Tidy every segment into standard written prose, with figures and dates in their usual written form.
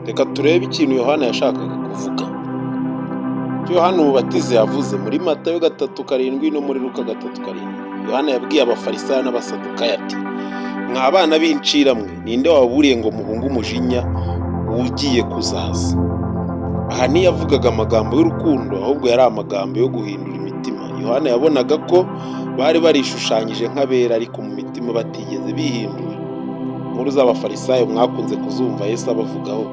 Reka turebe ikintu Yohana yashakaga kuvuga. Yohana Umubatiza yavuze muri Matayo 3:7 no muri Luka 3:7. Yohana yabwiye abafarisayo n'abasadukayo ati, mwa bana b'incira mwe, ninde waburiye ngo muhunge umujinya ugiye kuzaza? Aha ntiyavugaga amagambo y'urukundo, ahubwo yari amagambo yo guhindura imitima. Yohana yabonaga ko bari barishushanyije nk'abera, ariko mu mitima batigeze bihindura. Inkuru z'abafarisayo mwakunze kuzumva Yesu abavugaho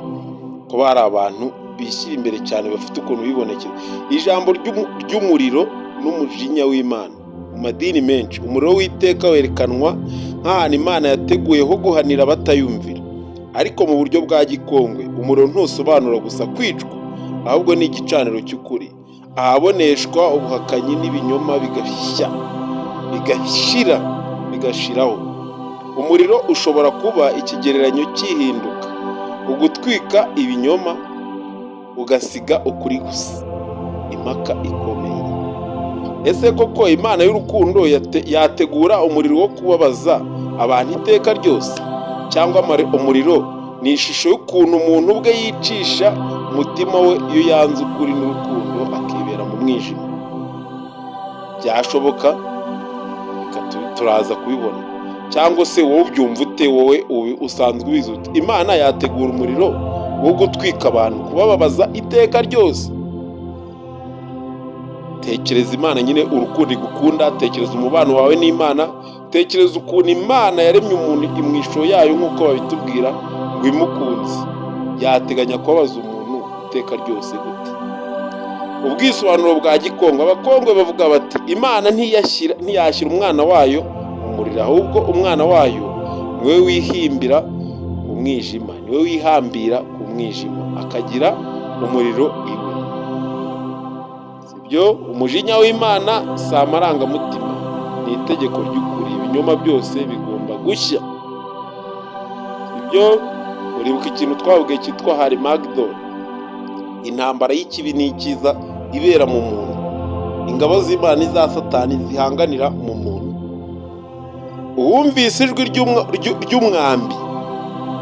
ko bari abantu bishyira imbere cyane, bafite ukuntu bibonekera. Ijambo ry'umuriro n'umujinya w'Imana. Mu madini menshi umuriro w'iteka werekanwa nk'ahantu Imana yateguye ho guhanira abatayumvira, ariko mu buryo bwa gikongwe umuriro ntusobanura gusa kwicwa, ahubwo ni igicaniro cy'ukuri ahaboneshwa ubuhakanyi n'ibinyoma bigashiraho. Umuriro ushobora kuba ikigereranyo cy'ihinduka, ugutwika ibinyoma ugasiga ukuri gusa. Impaka ikomeye. Ese koko Imana y'urukundo yategura umuriro wo kubabaza abantu iteka ryose? Cyangwa umuriro ni ishusho y'ukuntu umuntu ubwe yicisha umutima we iyo yanze ukuri n'urukundo akibera mu mwijima? Byashoboka, turaza kubibona. Cyangwa se wowe ubyumva ute? Wowe usanzwe ubizi ute? Imana yategura umuriro wo gutwika abantu, kubababaza iteka ryose? Tekereza Imana nyine, urukundo igukunda. Tekereza umubano wawe n'Imana. Tekereza ukuntu Imana yaremye umuntu mu ishusho yayo nk'uko babitubwira ngo imukunze. Yateganya kubabaza umuntu iteka ryose gute? Ubwisobanuro bwa gikongwe. Abakongwe bavuga bati Imana ntiyashyira umwana wayo mu muriro, ahubwo umwana wayo niwe wihambira ku mwijima akagira umuriro iwe. Sibyo? Umujinya w'Imana si amarangamutima, ni itegeko ry'ukuri. Ibinyoma byose bigomba gushya. Sibyo? Uribuka ikintu twavuga cyitwa Harimagedoni, intambara y'ikibi n'icyiza ibera mu muntu. Ingabo z'Imana n'iza Satani zihanganira mu muntu. Uwumvise ijwi ry'umwambi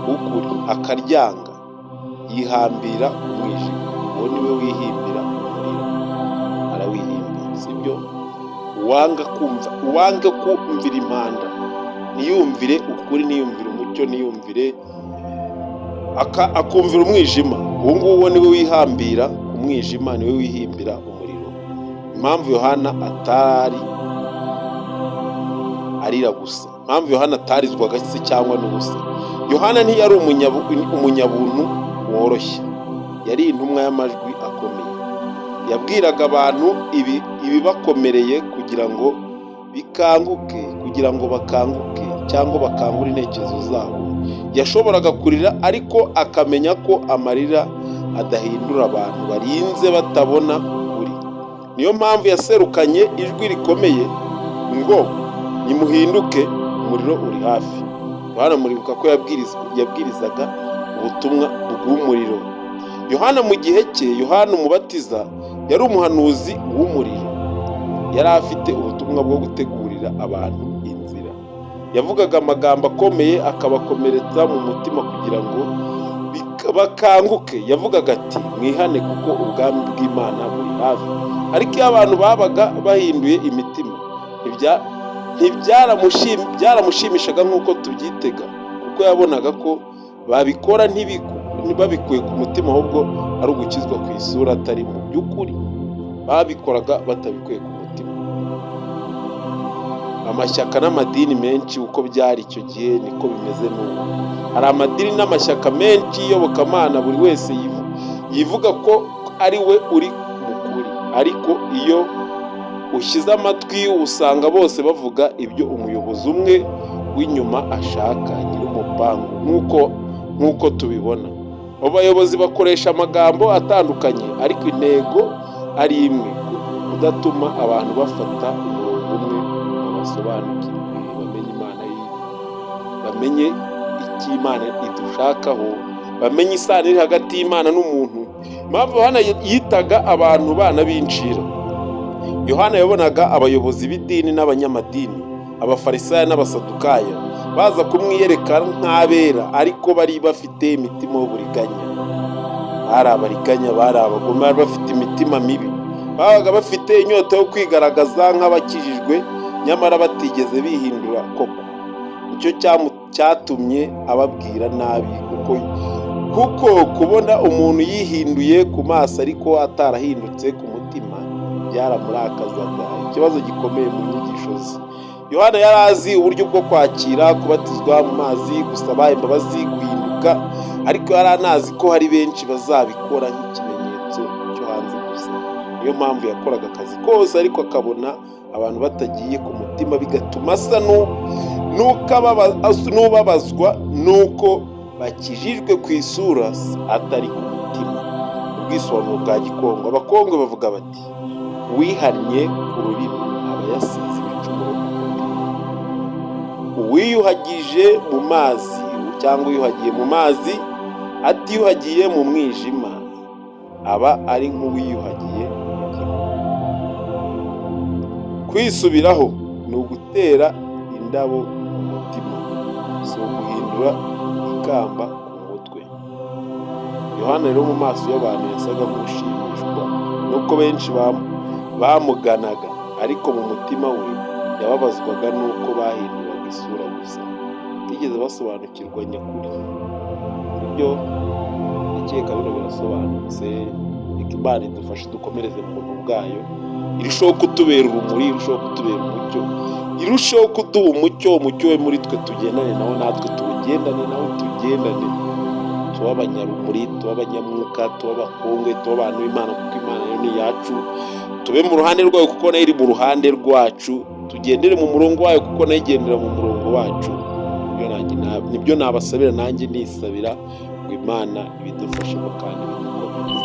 w'ukuri akaryanga, yihambira umwijima. Uwo ni we wihimbira umuriro, arawihimbira. Sibyo? Uwanga kumvira impanda niyumvire ukuri, niyumvire umucyo, niyumvire akumvira umwijima. Uwo nguwo ni we wihambira umwijima, ni we wihimbira umuriro. Impamvu Yohana atari arira gusa, impamvu Yohana atarizwaga se cyangwa n'ubusa. Yohana ntiyari umunyabuntu woroshye, yari intumwa y'amajwi akomeye. Yabwiraga abantu ibibakomereye kugira ngo bakanguke cyangwa bakangure intekerezo zabo. Yashoboraga kurira, ariko akamenya ko amarira adahindura abantu barinze batabona ukuri. Niyo mpamvu yaserukanye ijwi rikomeye ngo nimuhinduke, umuriro uri hafi. Yohana muribuka ko yabwirizaga ubutumwa bw'umuriro. Yohana mu gihe cye, Yohana Umubatiza yari umuhanuzi w'umuriro. Yari afite ubutumwa bwo gutegurira abantu inzira. Yavugaga amagambo akomeye akabakomeretsa mu mutima kugira ngo bakanguke. Yavugaga ati mwihane kuko ubwami bw'Imana buri hafi. Ariko iyo abantu babaga bahinduye imitima, byaramushimishaga nk'uko tubyitega, kuko yabonaga ko babikora ntibabikuye ku mutima, ahubwo ari ugukizwa ku isura, atari mu by'ukuri. Babikoraga batabikuye ku mutima. Amashyaka n'amadini menshi uko byari icyo gihe niko bimeze n'ubu. Hari amadini n'amashyaka menshi y'iyobokamana, buri wese yivuga ko ari we uri mu kuri, ariko iyo ushyize amatwi usanga bose bavuga ibyo umuyobozi umwe w'inyuma ashaka, nyir'umupangu. Nk'uko tubibona, abo bayobozi bakoresha amagambo atandukanye, ariko intego ari imwe: kudatuma abantu bafata umurongo umwe ngo basobanukirwe, bamenye icyo Imana idushakaho, bamenye isano iri hagati y'Imana n'umuntu. Impamvu Yohana yitaga abantu bana b'incira. Yohana yabonaga abayobozi b'idini n'abanyamadini abafarisayo n'abasadukayo baza kumwiyereka nk'abera, ariko bari bafite imitima y'uburiganya. Bari abariganya, bari abagome, bari bafite imitima mibi, babaga bafite inyota yo kwigaragaza nk'abakijijwe nyamara batigeze bihindura koko. Nicyo cyatumye ababwira nabi, kuko kubona umuntu yihinduye ku maso ariko atarahindutse ku mutima byaramurakazaga. Ikibazo gikomeye mu nyigisho ze. Yohana yari azi uburyo bwo kwakira, kubatizwa mu mazi, gusaba imbabazi, guhinduka, ariko yari anazi ko hari benshi bazabikora nk'ikimenyetso cyo hanze gusa. Niyo mpamvu yakoraga akazi kose ariko akabona abantu batagiye ku mutima, bigatuma asa n'ubabazwa nuko bakijijwe ku isura atari ku mutima. Ubwisobanuro bwa Gikongwe. Abakongwe bavuga bati uwihannye ku rurimi aba yasize ibicumuro ku mutima. Uwiyuhagije mu mazi cyangwa uyuhagiye mu mazi atiyuhagiye mu mwijima aba ari nk'uwiyuhagiye mu gihu. Kwisubiraho ni ugutera indabo mu mutima, si uguhindura ikamba ku mutwe. Yohana rero mu maso y'abantu yasaga nk'ushimishwa nuko benshi bamuganaga, ariko mu mutima we yababazwaga nuko bahinduraga isura gusa, batigeze basobanukirwa nyakuri. Ibyo ndakeka bino birasobanutse. Reka Imana idufashe dukomereze mu buntu bwayo, irushaho kutubera urumuri, irushaho kutubera umucyo, irushaho kuduha umucyo we muri twe, tugendane nawo natwe tuwugendane nawo, tugendane tuba abanyarumuri, tuba abanyamwuka, tuba abakongwe, tuba abantu b'Imana, kuko Imana yo ni iyacu. Tube mu ruhande rwayo kuko nayo iri mu ruhande rwacu, tugendere mu murongo wayo kuko nayo igendera mu murongo wacu. Nibyo nabasabira, nanjye nisabira ngo Imana ibidufashemo kandi bidukomeze.